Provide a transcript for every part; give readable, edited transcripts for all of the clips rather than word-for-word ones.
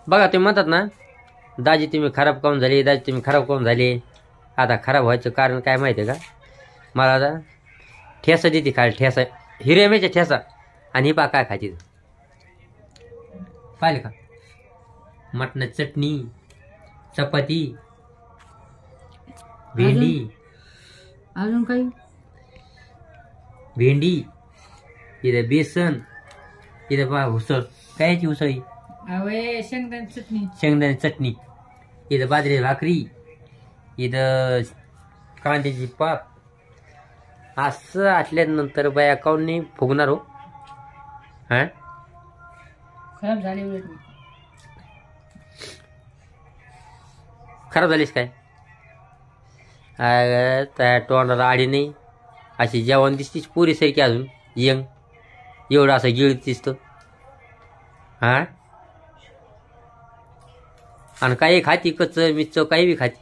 बघा तुम्ही म्हणतात ना, दाजी तुम्ही खराब काऊन झाले, दाजी तुम्ही खराब काऊन झाले. आता खराब व्हायचं कारण काय माहिती आहे का? मला आता ठेसा देते खायला, ठेसा हिरेमेच्या ठेसा. आणि ही पा काय खायची पाहिलं का? मटण चटणी, चपाती, भेंडी, अजून काही भेंडी, इथं बेसन, इथं पहा उसळ. कायची उसळी? शेंगदाणे चटणी, शेंगदाणे चटणी, इथं बाजरी भाकरी, इथं कांद्याची पात. असं आटल्यानंतर बाया काऊन नाही फुगणार हो? हा खराब झाले. खराब झालीस काय? त्या तोंडाला आडी नाही, अशी जेवण दिसतीस पुरीसारखी अजून यंग, एवढं असं गिळ दिसतं. हा आणि काही खाती कच्चं मिच्चं काही बी खाती,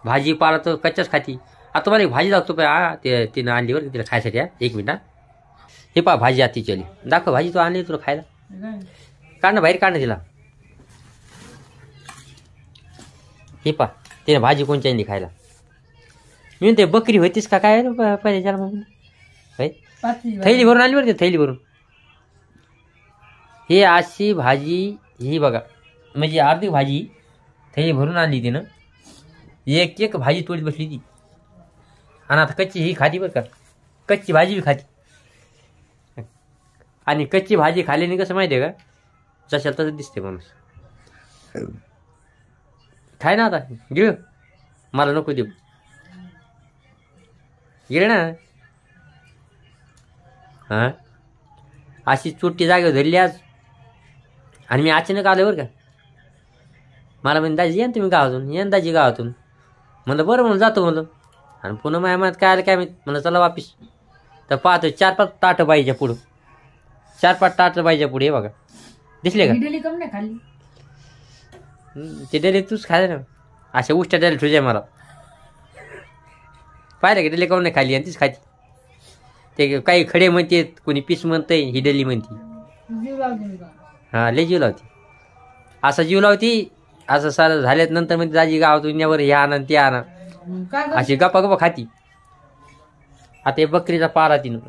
भाजी पाला तर कच्च्याच खाती. आता तुम्हाला एक भाजी लागतो हा तिनं आणली बरं तिला खायसाठी. एक मिनिट. हे पहा भाजी आती चली दाखव. भाजी तू आणली तुला खायला, काढणं बाहेर काढणं तिला. हे पहा तिने भाजी कोणची आणली खायला. मी म्हणते बकरी होतीस का काय पहिले त्याला म्हणून. थैली भरून आणली बरं, थैली भरून. ही अशी भाजी ही बघा, म्हणजे अर्धी भाजी थैली भरून आणली तिनं. एक एक भाजी तोडीत बसली ती. आणि आता कच्ची ही खाती बरं का, कच्ची भाजी बी खाती. आणि कच्ची भाजी खाल्ल्याने कसं माहिती आहे का, जशाला तसं दिसते माणूस. खाय ना आता, गिळ. मला नको देऊ, गिळ ना. हां अशी चोट्टी जागेवर धरली आज. आणि मी अचानक आलो बरं का. मला म्हणजे दाजी येन तुम्ही गावातून, येन दाजी गावातून. म्हणलं बरं म्हणून जातो म्हणलं. आणि पुन्हा माझ्या मनात काय आलं काय माहिती, म्हणलं चला वापिस. तर पाहतो 4-5 ताटं बाईच्या पुढं, 4-5 ताटं बाईच्या पुढे. हे बघा दिसले का? इडली कम नाही खाल्ली. ते डेली तूच खायला ना, अशा उष्ट्या द्यायला तुझ्या मला. पाहिलं का डेली काऊन नाही खाल्ली आणि तीच खाती. ते काही खडे म्हणते, कोणी पीस म्हणतंय, ही डेली म्हणते. हां लय जीव लावती, असा जीव लावती. असं सारं झाल्यात नंतर म्हणजे दाजी गावातून यावर हे आणा ते आणा, अशी गप्पा गप्पा खाती. आता हे बकरीचा पारा तिनं,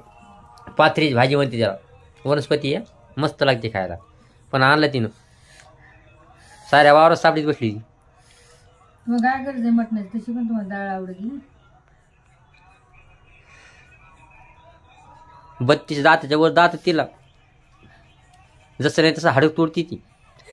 पाथरीची भाजी म्हणते त्याला, वनस्पती आहे, मस्त लागते खायला. पण आणलं तिनं, साऱ्या वावरात सापडीत बसली ती. मग काय करायचं मटणाची, तशी पण तुम्हाला डाळ आवडत ना. 32 दाताच्या वर दात तिला, जसं नाही तसं हाडक तोडती ती.